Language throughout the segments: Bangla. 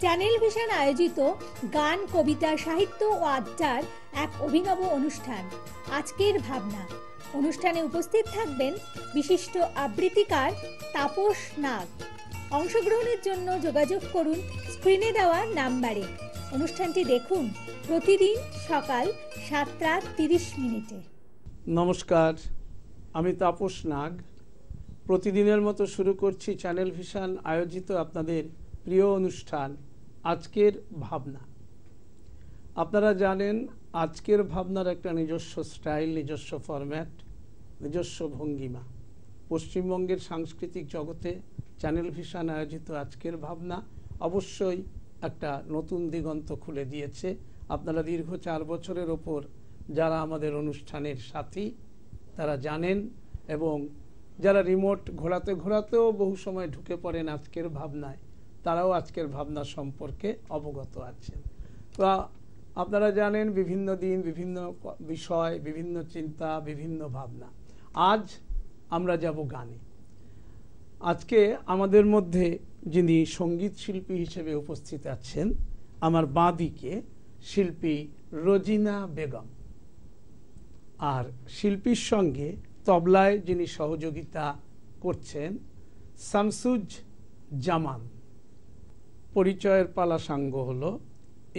চ্যানেল ভিশন আয়োজিত গান, কবিতা, সাহিত্য ও আড্ডার এক অভিনব অনুষ্ঠান আজকের ভাবনা। অনুষ্ঠানে উপস্থিত থাকবেন বিশিষ্ট আবৃত্তিকার তাপস নাগ। অংশগ্রহণের জন্য যোগাযোগ করুন স্ক্রিনে দেওয়া নাম্বারে। অনুষ্ঠানটি দেখুন প্রতিদিন সকাল 7:30। নমস্কার, আমি তাপস নাগ। প্রতিদিনের মতো শুরু করছি চ্যানেল ভিশন আয়োজিত আপনাদের প্রিয় অনুষ্ঠান আজকের ভাবনা। আপনারা জানেন আজকের ভাবনার একটা নিজস্ব স্টাইল, নিজস্ব ফরম্যাট, নিজস্ব ভঙ্গিমা। পশ্চিমবঙ্গের সাংস্কৃতিক জগতে চ্যানেল ভিশন আয়োজিত আজকের ভাবনা অবশ্যই একটা নতুন দিগন্ত খুলে দিয়েছে। আপনারা দীর্ঘ 4 বছরের ওপর যারা আমাদের অনুষ্ঠানের সাথী তারা জানেন, এবং যারা রিমোট ঘোরাতে ঘোরাতেও বহু সময় ঢুকে পড়েন আজকের ভাবনায়, তারাও আজকের ভাবনা সম্পর্কে অবগত আছেন। তো আপনারা জানেন বিভিন্ন দিন বিভিন্ন বিষয়, বিভিন্ন চিন্তা, বিভিন্ন ভাবনা। আজ আমরা যাব গানে। আজকে আমাদের মধ্যে যিনি সঙ্গীত শিল্পী হিসেবে উপস্থিত আছেন, আমার বাঁ দিকে শিল্পী রোজিনা বেগম, আর শিল্পীর সঙ্গে তবলায় যিনি সহযোগিতা করছেন শামসুজ জামান। পরিচয়ের পালা সাঙ্গ হলো।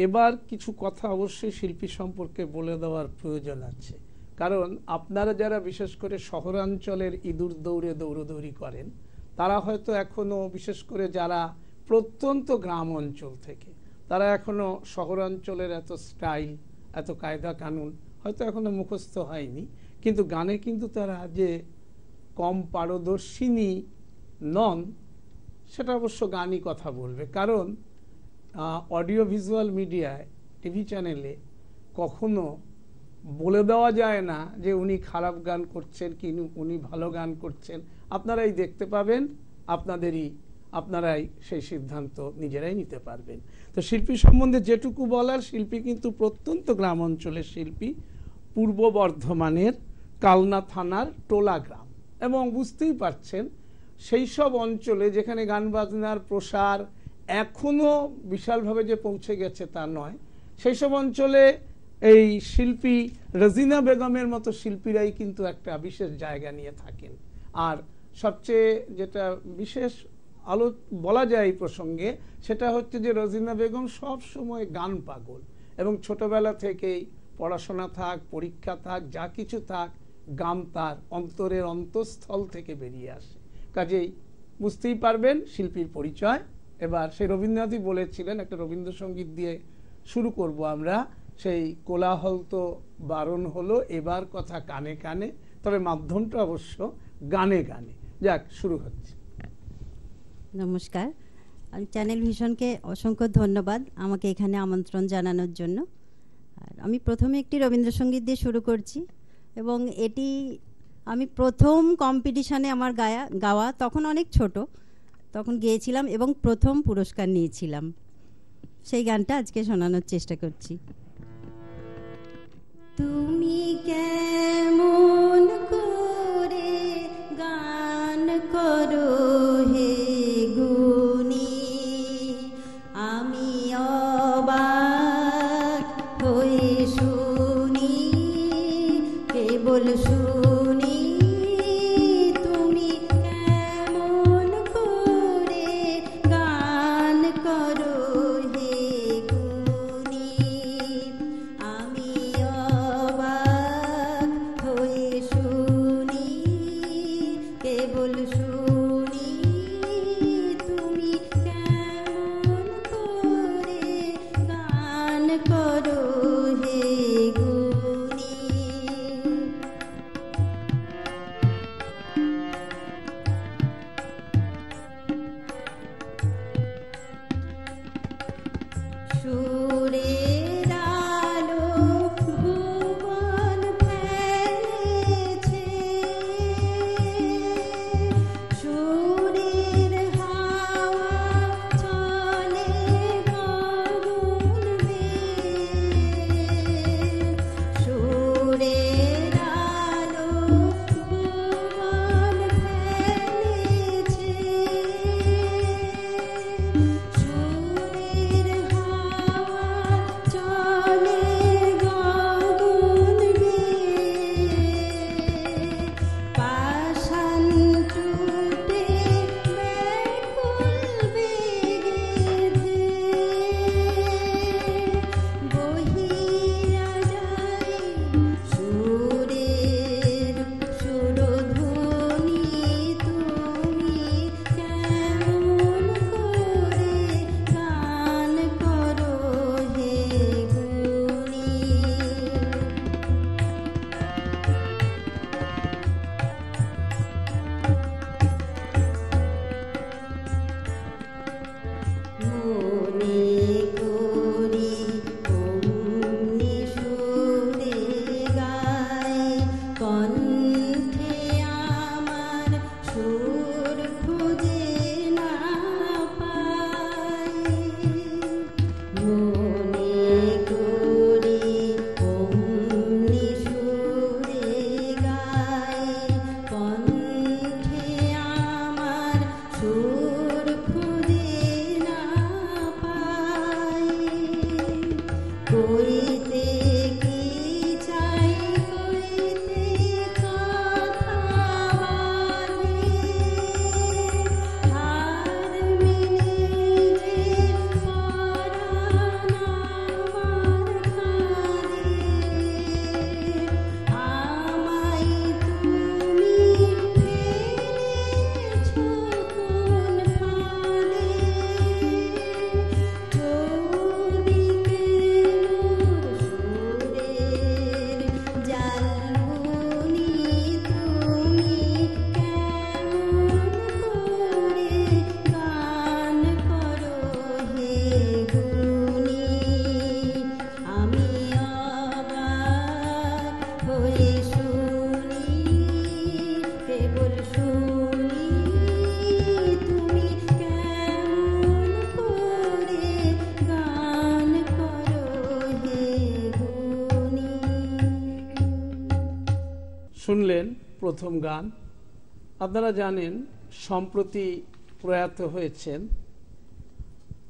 এবার কিছু কথা অবশ্যই শিল্পী সম্পর্কে বলে দেওয়ার প্রয়োজন আছে, কারণ আপনারা যারা বিশেষ করে শহরাঞ্চলের ইঁদুর দৌড়ে দৌড়দৌড়ি করেন, তারা হয়তো এখনও, বিশেষ করে যারা প্রত্যন্ত গ্রাম অঞ্চল থেকে, তারা এখনও শহরাঞ্চলের এত স্টাইল, এত কায়দা কানুন হয়তো এখনও মুখস্থ হয়নি। কিন্তু গানে কিন্তু তারা যে কম পারদর্শিনী নন, সেটা অবশ্য গানই কথা বলবে। কারণ অডিও ভিজুয়াল মিডিয়ায়, টিভি চ্যানেলে কখনো বলে দেওয়া যায় না যে উনি খারাপ গান করছেন কি উনি ভালো গান করছেন। আপনারাই দেখতে পাবেন, আপনারাই সেই সিদ্ধান্ত নিজেরাই নিতে পারবেন। তো শিল্পী সম্বন্ধে যেটুকু বলার, শিল্পী কিন্তু প্রত্যন্ত গ্রাম অঞ্চলের শিল্পী, পূর্ব বর্ধমানের কালনা থানার টোলা গ্রাম। এবং বুঝতেই পারছেন সেই সব অঞ্চলে যেখানে গান বাজনার প্রসার এখনও বিশালভাবে যে পৌঁছে গেছে তা নয়, সেই সব অঞ্চলে এই শিল্পী রোজিনা বেগমের মতো শিল্পীরাই কিন্তু একটা বিশেষ জায়গা নিয়ে থাকেন। আর সবচেয়ে যেটা বিশেষ বলা যায় এই প্রসঙ্গে, সেটা হচ্ছে যে রোজিনা বেগম সব সময় গান পাগল, এবং ছোটবেলা থেকেই পড়াশোনা থাক, পরীক্ষা থাক, যা কিছু থাক, গান তার অন্তরের অন্তঃস্থল থেকে বেরিয়ে আসে। কাজেই বুঝতেই পারবেন শিল্পীর পরিচয়। এবার সেই রবীন্দ্রনাথই বলেছিলেন, একটা রবীন্দ্রসঙ্গীত দিয়ে শুরু করব আমরা। সেই কোলাহল তো বারণ হলো, এবার কথা কানে কানে, তবে মাধ্যমটা অবশ্য গানে গানে। যাক, শুরু হচ্ছে। নমস্কার, আমি চ্যানেল ভিশনকে অসংখ্য ধন্যবাদ আমাকে এখানে আমন্ত্রণ জানানোর জন্য। আর আমি প্রথমে একটি রবীন্দ্রসঙ্গীত দিয়ে শুরু করছি, এবং এটি আমি প্রথম কম্পিটিশানে আমার গাওয়া, তখন অনেক ছোট, তখন গেয়েছিলাম এবং প্রথম পুরস্কার নিয়েছিলাম। সেই গানটা আজকে শোনানোর চেষ্টা করছি। তুমি কেমন করে গান করো হে গুণী, আমি অবাক হয়ে শুনি, কেবল শুনি। তুমি কেমন করে গান করো হে গুণী, আমি অবাক হয়ে শুনি, কেবল শুনি। তুমি কেমন করে গান করো হে গুণী। সুরের আলো ভুবন ফেলেছে, সুরের হাওয়া চলে গগন বেয়ে, সুরের আলো ভুবন ফেলেছে, সুরের শুনলেন প্রথম গান। আপনারা জানেন সম্প্রতি প্রয়াত হয়েছেন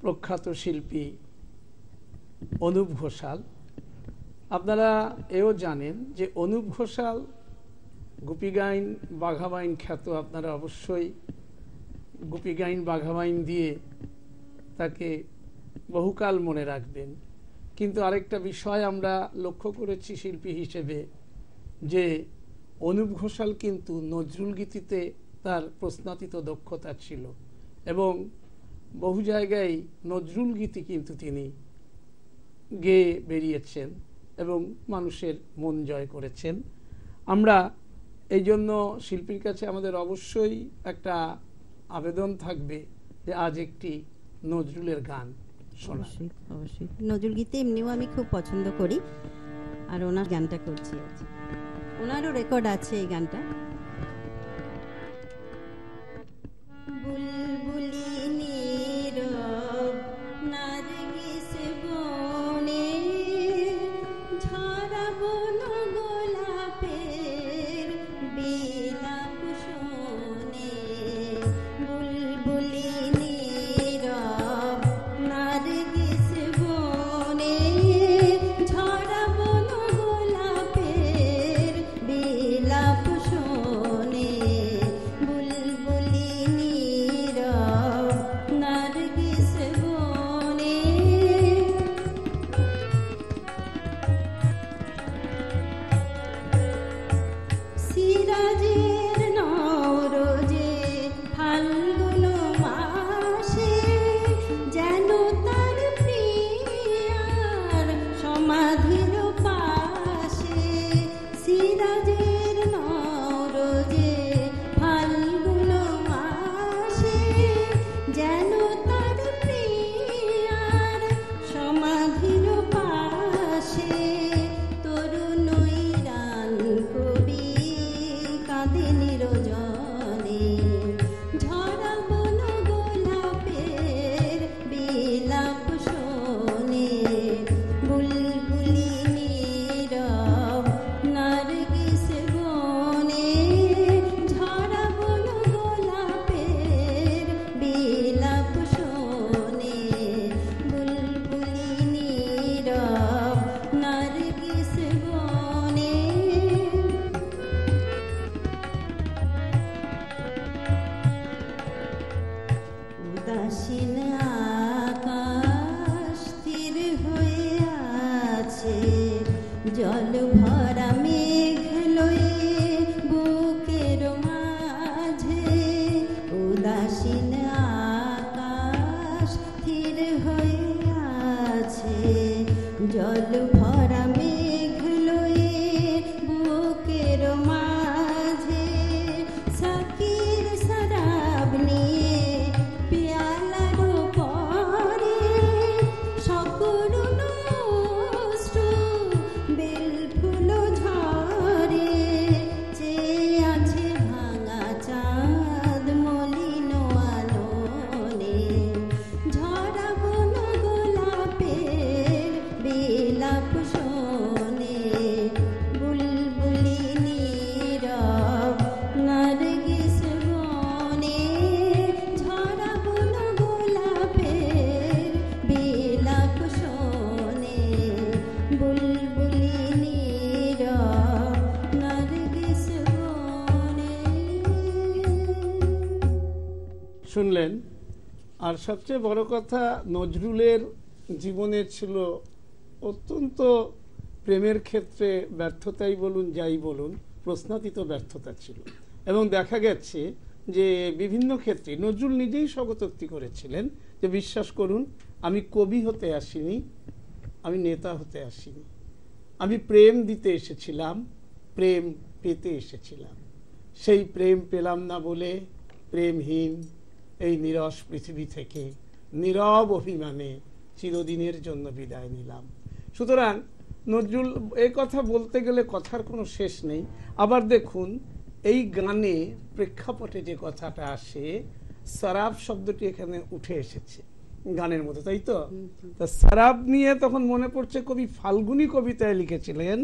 প্রখ্যাত শিল্পী অনুপ ঘোষাল। আপনারা এও জানেন যে অনুপ ঘোষাল গোপীগাইন বাঘাবাইন খ্যাত। আপনারা অবশ্যই গোপীগাইন বাঘাবাইন দিয়ে তাকে বহুকাল মনে রাখবেন। কিন্তু আরেকটা বিষয় আমরা লক্ষ্য করেছি শিল্পী হিসেবে, যে অনুপ ঘোষাল কিন্তু নজরুল গীতিতে তার প্রশ্নাতীত দক্ষতা ছিল এবং বহু জায়গায় নজরুল গীতি কিন্তু তিনি গেয়ে বেরিয়েছেন এবং মানুষের মন জয় করেছেন। আমরা এই জন্য শিল্পীর কাছে আমাদের অবশ্যই একটা আবেদন থাকবে যে আজ একটি নজরুলের গান শোনা। অবশ্যই নজরুল গীতি এমনিও আমি খুব পছন্দ করি, আর ওনার গানটা করছি। ওনারও রেকর্ড আছে এই গানটা। বুলবুলি নীরব নারগিস বনে ঝরা বন গোলাপের বিলাপ শোনে। বুলবুলি নীরব নারগিস বনে ঝরা বন গোলাপের বিলাপ শোনে। বুলবুলি নীরব নারগিস বনে সিরাজের নরজে ফাল্গুন মাসে যেন তার প্রিয়ার সমাধির পাশে। সিরাজের নরজে ফাল্গুন মাসে যেন তার প্রিয়ার সমাধির পাশে। তরুণ রান কবি কাঁদে নিরজনে ঝরা বন গোলাপের বিলাপ শোনে। বুলবুলি নীরব নারগিস বনে ঝরা বন গোলাপের বিলাপ শোনে। বুলবুলি নীরব নারগিস বনে উদাসীন আকাশ স্থির হয়ে আছে, জল ভরা মেঘ লয়ে বুকের মাঝে। উদাসীন আকাশ স্থির হয়ে আছে, জল ভরা মেঘ লয়ে বুকের মাঝে। সাকির শরাব নিয়ে পেয়ালার পরে সকরুণ অশ্রু বেলফুল ঝরে। চেয়ে আছে ভাঙা চাঁদ মলিন আলোনে ঝরা বন গোলাপের বিলাপ শোনে। বুলবুলি নীরব নারগিস বনে ঝরা বন গোলাপের বিলাপ শোনে। বুলবুলি নীরব নারগিস বনে। শুনলেন। আর সবচেয়ে বড় কথা, নজরুলের জীবনে ছিল অত্যন্ত প্রেমের ক্ষেত্রে ব্যর্থতাই বলুন যাই বলুন, প্রশ্নাতীত ব্যর্থতা ছিল। এবং দেখা গেছে যে বিভিন্ন ক্ষেত্রে নজরুল নিজেই স্বগতোক্তি করেছিলেন যে বিশ্বাস করুন, আমি কবি হতে আসিনি, আমি নেতা হতে আসিনি, আমি প্রেম দিতে এসেছিলাম, প্রেম পেতে এসেছিলাম। সেই প্রেম পেলাম না বলে প্রেমহীন এই নিরস পৃথিবী থেকে নীরব অভিমানে চিরদিনের জন্য বিদায় নিলাম। সুতরাং নজরুল এই কথা বলতে গেলে কথার কোনো শেষ নেই। আবার দেখুন এই গানে প্রেক্ষাপটে যে কথাটা আসে, শরাব শব্দটি এখানে উঠে এসেছে। গানের মধ্যে, তাই তো? তা শরাব নিয়ে তখন মনে পড়ছে কবি ফাল্গুনী কবিতায় লিখেছিলেন,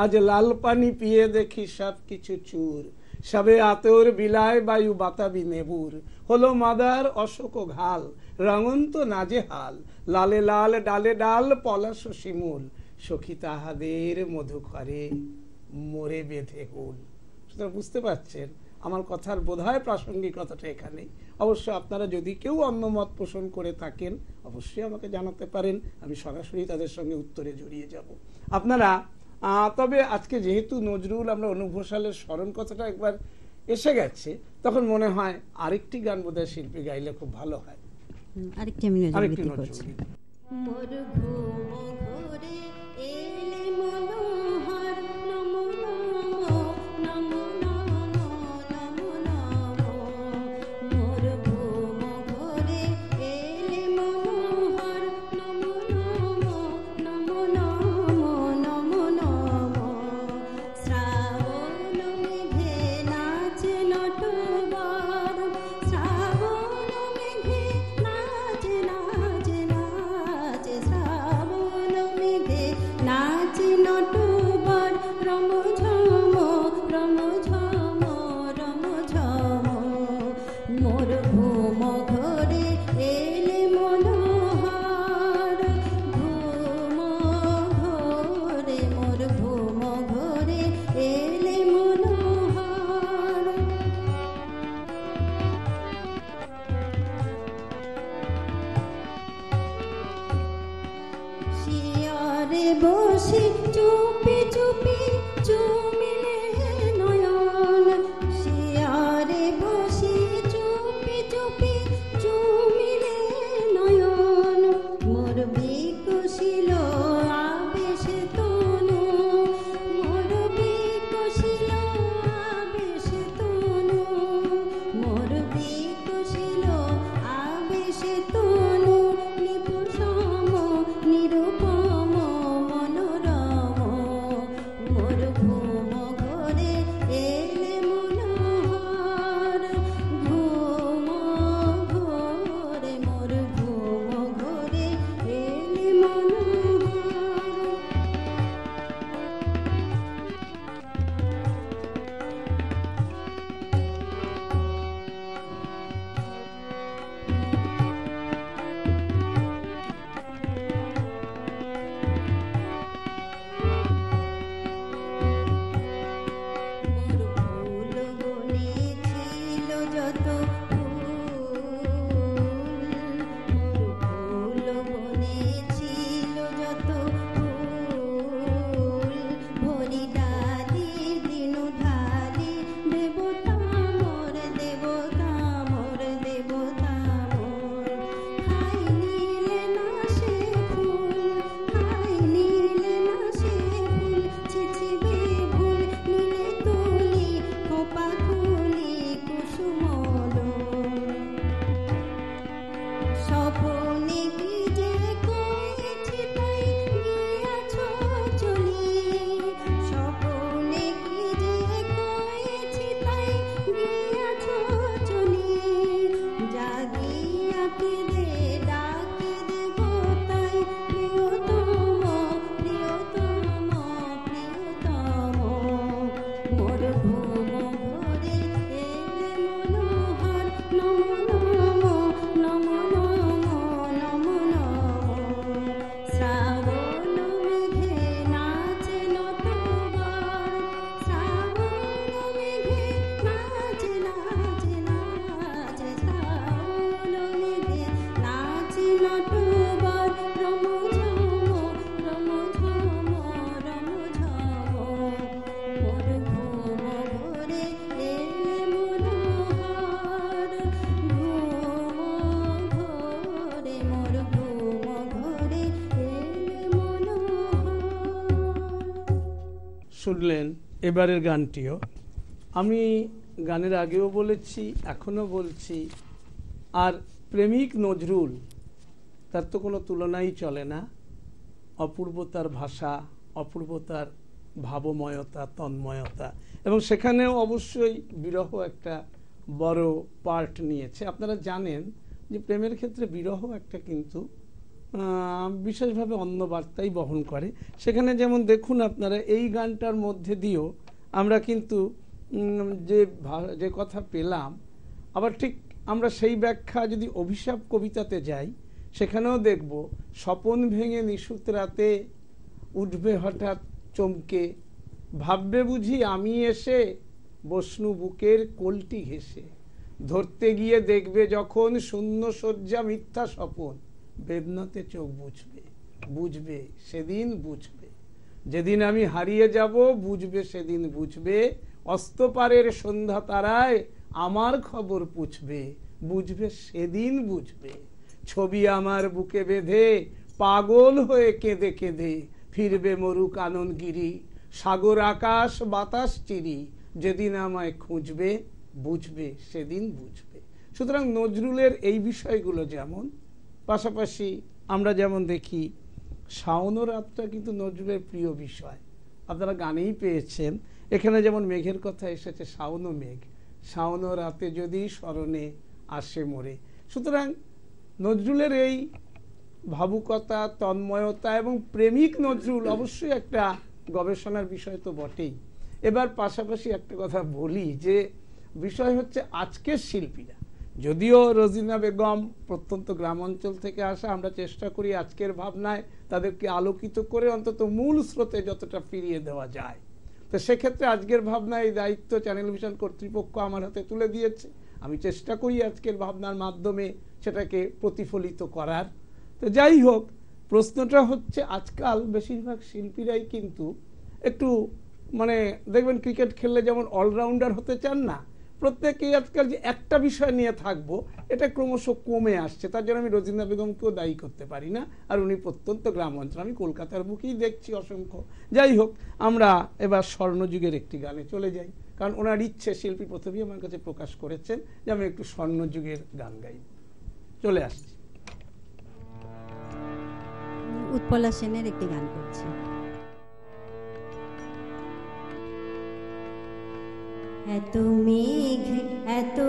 আজ লাল পানি পিয়ে দেখি সব কিছু চুর, সবে আতর বিলায় বায়ু বাতাবি নেবুর, হলো মাদার অশোক ঘাল, রঙন্ত নাজেহাল, লালে লাল ডালে ডাল পলাশ শিমুল, সখী তাহাদের মধুকরে মোরে বেঁধে হুল। সুতরাং বুঝতে পারছেন আমার কথার বোধহয় প্রাসঙ্গিকতাটা এখানেই। অবশ্য আপনারা যদি কেউ অন্য মত পোষণ করে থাকেন অবশ্যই আমাকে জানাতে পারেন, আমি সরাসরি তাদের সঙ্গে উত্তরে জড়িয়ে যাব। আপনারা তবে আজকে যেহেতু নজরুল আমরা অনুপ ঘোষালের স্মরণ কথাটা একবার এসে গেছে, তখন মনে হয় আরেকটি গান বোধহয় শিল্পী গাইলে খুব ভালো হয়। আরেকটি নজরুল। বসে চুপি চুপি চুমিলে নয়ন, শিয়ারে বসে চুপি চুপি চুমিলে নয়ন, মোর বিকশিল আবেশে তনু, মোর বিকশিল আবেশে তনু, মোর বিকশিল আবেশে তনু, নিপুষম নিরূপম মনোরম, মোর ঘুম ঘরে এলে মনোহর, ঘুম ঘরে মোর ঘুম ঘরে এলে মনোহর। মোর ফুল বনে ছিল যত ফুল, মোর ফুল বনে ছিল যত ফুল, ভরি ডালি দিনু ঢালি দেবতা মোর, দেবতা মোর, দেবতা মোর, হাই নীলে না সে ফুল, হাই নীলে না সে ফুল, ছিছিবে ভুল নীলে তুলি খোপা খুলি কুসুমলো, স্বপনে কি যে করেছি তাই গিয়াছ চলি, স্বপনে কি যে করেছি তাই গিয়াছ চলি, জাগিয়া কেঁদে ডাকি দেবতাই প্রিয়তম, প্রিয়তম, প্রিয়তম, মোর ঘুম ঘরে এলে মনোহর, নম নম নম নম নম নম, শ্রাবণ মেঘে নাচে নটবর, শ্রাবণ মেঘে নাচে নাচে নাচে, শ্রাবণ মেঘে নাচে নটবর, রম ঝম রম ঝম রম ঝম, মোর ঘুম ঘরে এলে মনোহর, ঘুম ঘরে মোর ঘুম ঘরে এলে মনোহর। শুনলেন এবারের গানটিও। আমি গানের আগেও বলেছি, এখনো বলছি, আর প্রেমিক নজরুল তার তো কোনো তুলনাই চলে না। অপূর্বতার ভাষা, অপূর্বতার ভাবময়তা, তন্ময়তা, এবং সেখানেও অবশ্যই বিরহ একটা বড় পার্ট নিয়েছে। আপনারা জানেন যে প্রেমের ক্ষেত্রে বিরহ একটা কিন্তু বিশেষভাবে অন্য বার্তাই বহন করে। সেখানে যেমন দেখুন আপনারা এই গানটার মধ্যে দিয়েও আমরা কিন্তু যে কথা পেলাম, আবার ঠিক আমরা সেই ব্যাখ্যা যদি অভিশাপ কবিতাতে যাই, সেখানেও দেখব স্বপন ভেঙে নিশুত রাতে উঠবে হঠাৎ চমকে, ভাববে বুঝি আমি এসে বসনু বুকের কোলটি ঘেঁষে, ধরতে গিয়ে দেখবে যখন শূন্য শয্যা মিথ্যা স্বপন, বেদনাতে চোখ বুঝবে সেদিন বুঝবে, যেদিন আমি হারিয়ে যাব বুঝবে সেদিন বুঝবে, অস্তপারের সন্ধ্যা তারায় আমার খবর পুছবে, বুঝবে সেদিন বুঝবে, ছবি আমার বুকে বেঁধে পাগল হয়ে কেঁদে কেঁদে ফিরবে মরু কাননগিরি, সাগর আকাশ বাতাস চিরি, যেদিন আমায় খুঁজবে বুঝবে সেদিন বুঝবে। সুতরাং নজরুলের এই বিষয়গুলো যেমন, পাশাপাশি আমরা যেমন দেখি শাওন রাতটা কিন্তু নজরুলের প্রিয় বিষয়, আপনারা গানেই পেয়েছেন। এখানে যেমন মেঘের কথা এসেছে, শাওন মেঘ, শাওন রাতে যদি স্মরণে আসে মোরে। সুতরাং নজরুলের এই ভাবুকতা, তন্ময়তা এবং প্রেমিক নজরুল অবশ্যই একটা গবেষণার বিষয় তো বটেই। এবার পাশাপাশি একটা কথা বলি, যে বিষয় হচ্ছে আজকের শিল্পীরা, যদিও রোজিনা বেগম প্রত্যন্ত গ্রাম অঞ্চল থেকে আসা, আমরা চেষ্টা করি আজকের ভাবনায় তাদেরকে আলোকিত করে অন্তত মূল স্রোতে যতটা ফিরিয়ে দেওয়া যায়। তো সেক্ষেত্রে আজকের ভাবনা এই দায়িত্ব চ্যানেল ভিশন কর্তৃপক্ষ আমার হাতে তুলে দিয়েছে। আমি চেষ্টা করি আজকের ভাবনার মাধ্যমে সেটাকে প্রতিফলিত করার। তো যাই হোক, প্রশ্নটা হচ্ছে আজকাল বেশিরভাগ শিল্পীরাই কিন্তু একটু দেখবেন ক্রিকেট খেললে যেমন অলরাউন্ডার হতে চান না, প্রত্যেকেই আজকাল যে একটা বিষয় নিয়ে থাকবো এটা ক্রমশ কমে আসছে। তার জন্য আমি রোজিনা বেগমকেও দায়ী করতে পারি না, আর উনি প্রত্যন্ত গ্রাম অঞ্চল, আমি কলকাতার বুকেই দেখছি অসংখ্য। যাই হোক, আমরা এবার স্বর্ণযুগের একটি গানে চলে যাই, কারণ ওনার ইচ্ছে, শিল্পী প্রথমেই আমার কাছে প্রকাশ করেছেন যে আমি একটু স্বর্ণযুগের গান গাই। চলে আসছি, উৎপলা সেনের একটি গান করছি। এত মেঘ এত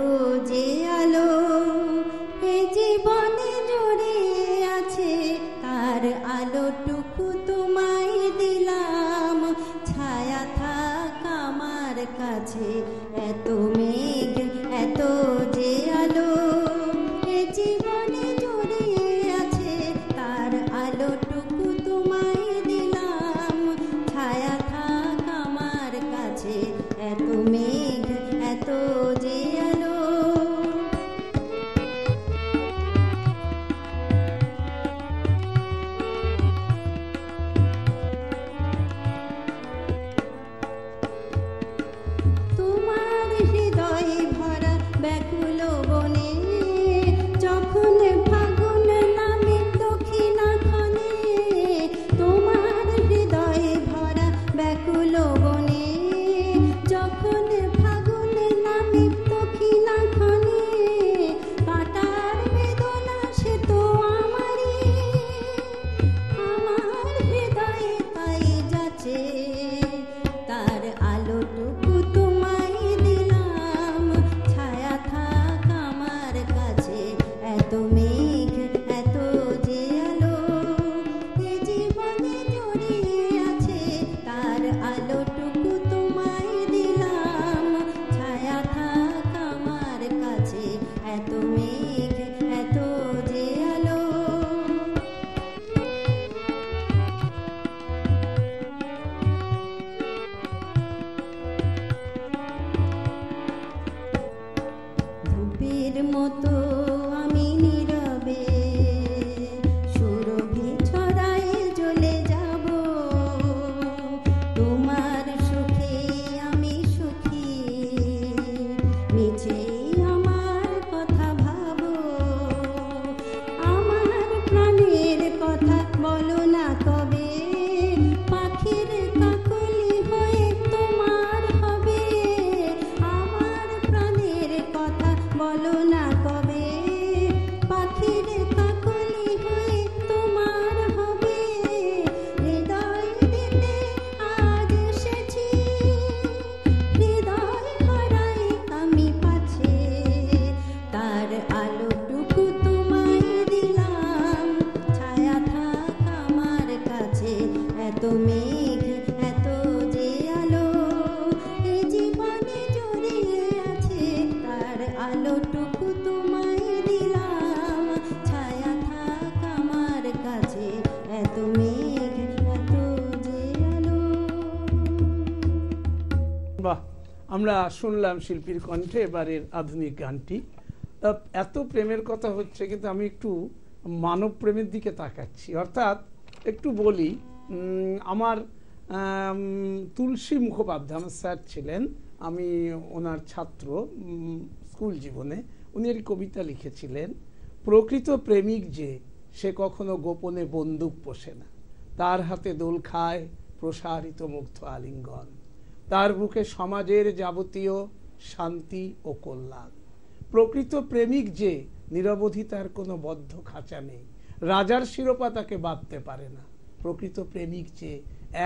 যে আলো এ জীবনে জুড়ে আছে, তার আলোটুকু তোমায় দিলাম, ছায়া থাক আমার কাছে। এত মেঘ এত যে আলো এ জীবনে জুড়ে আছে, তার আলোটুকু তোমায় দিলাম, ছায়া থাক আমার কাছে। এত মেঘ এত যে আলো, তোমার হৃদয় ভরা ব্যাকুল বনে, যখন ফাগুন নামে দক্ষিণাক্ষণে, তোমার আমরা শুনলাম শিল্পীর কণ্ঠে এবারের আধুনিক গানটি। এত প্রেমের কথা হচ্ছে, কিন্তু আমি একটু মানব প্রেমের দিকে তাকাচ্ছি। অর্থাৎ একটু বলি, আমার তুলসী মুখোপাধ্যায় আমার স্যার ছিলেন, আমি ওনার ছাত্র স্কুল জীবনে। উনি একটি কবিতা লিখেছিলেন, প্রকৃত প্রেমিক যে সে কখনো গোপনে বন্দুক পোষে না, তার হাতে দোল খায় প্রসারিত মুগ্ধ আলিঙ্গন, তার বুকে সমাজের যাবতীয় শান্তি ও কল্যাণ। প্রকৃত প্রেমিক যে নিরবধি, তার কোনো বদ্ধ খাঁচা নেই, রাজার শিরোপা তাকে বাঁধতে পারে না। প্রকৃত প্রেমিক যে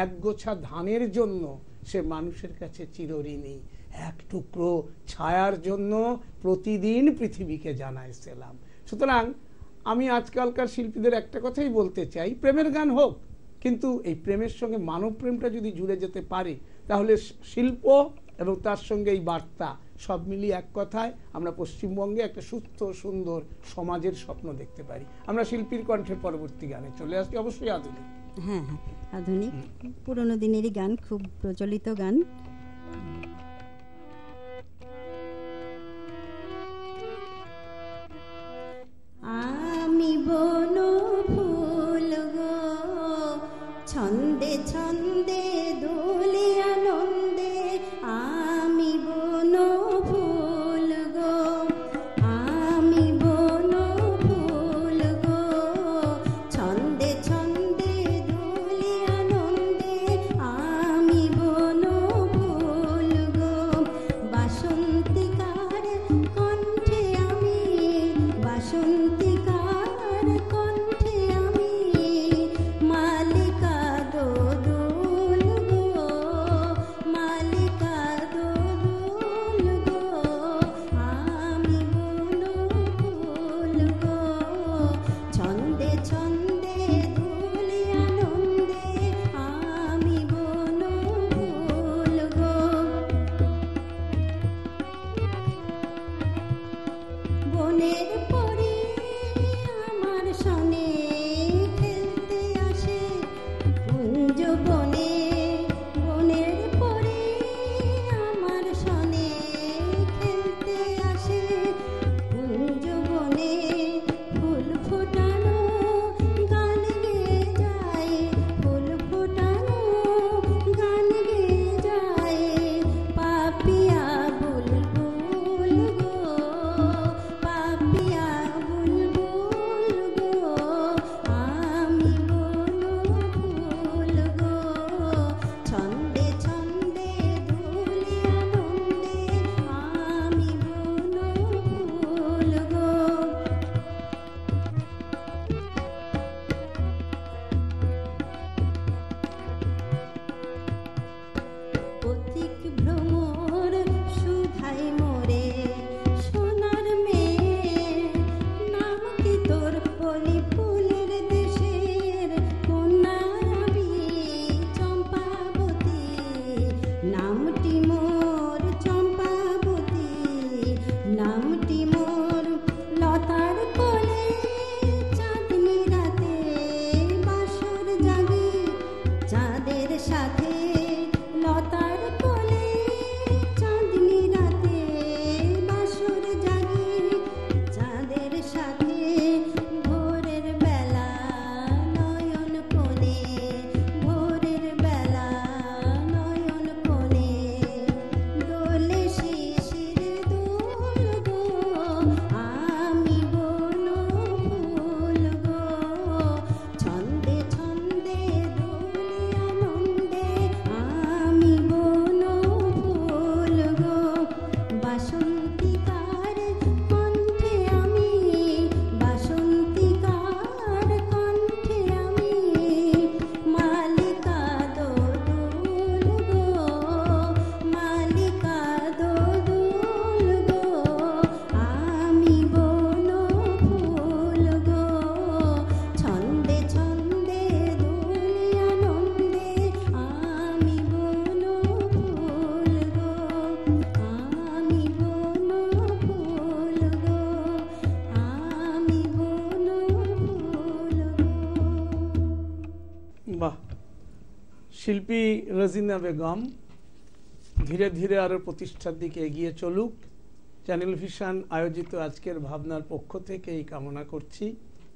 এক গোছা ধানের জন্য সে মানুষের কাছে চিরঋণী, এক টুকরো ছায়ার জন্য প্রতিদিন পৃথিবীকে জানায় সেলাম। সুতরাং আমি আজকালকার শিল্পীদের একটা কথাই বলতে চাই, প্রেমের গান হোক, কিন্তু এই প্রেমের সঙ্গে মানব প্রেমটা যদি জুড়ে যেতে পারে, তাহলে শিল্প এবং তার সঙ্গে এই বার্তা সব মিলিয়ে এক কথায় আমরা পশ্চিমবঙ্গে একটা সুস্থ সুন্দর সমাজের স্বপ্ন দেখতে পারি। আমরা শিল্পীর কণ্ঠের পরবর্তী গানে চলে আসছি, অবশ্যই আধুনিক। হ্যাঁ হ্যাঁ, আধুনিক পুরোনো দিনেরই গান, খুব প্রচলিত গান। আমি বন ফুল গো, ছন্দে ছন্দে দোলে আনন্দে, আমি বন ফুল গো, আমি বন ফুল গো, ছন্দে ছন্দে দোলে আনন্দে, আমি বন ফুল গো, বাসন্তিকার কণ্ঠে আমি, বাসন্তিকার কণ্ঠে আমি, মালিকা দোদুল গো, মালিকা দোদুল গো, আমি বন ফুল গো, ছন্দে ছন্দে দোলে আনন্দে, আমি বন ফুল গো। বনের পরে আমার সনে খেলতে আসে, কুঞ্জ বনে, বনের পরে আমার সনে খেলতে আসে, কুঞ্জ বনে ফুল ফোটানো গান গেয়ে যায়, ফুল ফোটানো গান গেয়ে যায়, পাপিয়া বুলবুল গো, পাপিয়া বুলবুল গো, আমি বন ফুল গো, ছন্দে ছন্দে দোলে আনন্দে, আমি বন ফুল গো। পথিক ভ্রমর সুধাই মোরে, সোনার মেয়ে, নাম কি তোর কলি ফুলের দেশের কন্যা আমি চম্পাবতী, নামটি মোর চম্পাবতী, নামটি মোর লতার কোলে, চাঁদনি রাতে বাসর জাগি, চাঁদের সাথে লতার কোলে, চাঁদনি রাতে বাসর জাগি, চাঁদের সাথে ভোরের বেলা নয়ন কোণে, ভোরের বেলা নয়ন কোণে, দোলে শিশির দোল গো, আমি বন ফুল গো, ছন্দে ছন্দে দোলে আনন্দে, আমি বন ফুল গো, বাসন্তিকার কণ্ঠে আমি, বাসন্তিকার কণ্ঠে আমি, মালিকা দোদুল গো, মালিকা দোদুল গো, আমি বন ফুল গো, ছন্দে ছন্দে দোলে আনন্দে, আমি বন ফুল গো, আমি বন ফুল গো, আমি বন ফুল গো। বাহ, শিল্পী রজিনা বেগম ধীরে ধীরে আরও প্রতিষ্ঠার দিকে এগিয়ে চলুক। চ্যানেল ভিশন আয়োজিত আজকের ভাবনার পক্ষ থেকে এই কামনা করছি।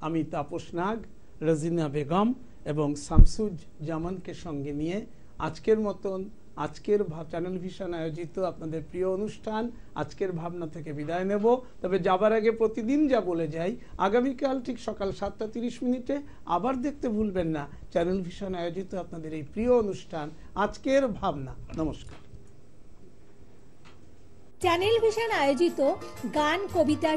আমি তাপস নাগ, রাজিনা বেগম এবং শামসুজ জামানকে সঙ্গে নিয়ে আজকের মতন চ্যানেল ভিশন আয়োজিত আপনাদের প্রিয় অনুষ্ঠান আজকের ভাবনা থেকে বিদায় নেব। তবে যাবার আগে প্রতিদিন যা বলে যাই, আগামীকাল ঠিক সকাল 7:30 আবার দেখতে ভুলবেন না চ্যানেল ভিশন আয়োজিত আপনাদের এই প্রিয় অনুষ্ঠান আজকের ভাবনা। নমস্কার। চ্যানেল ভিশন আয়োজিত গান, কবিতা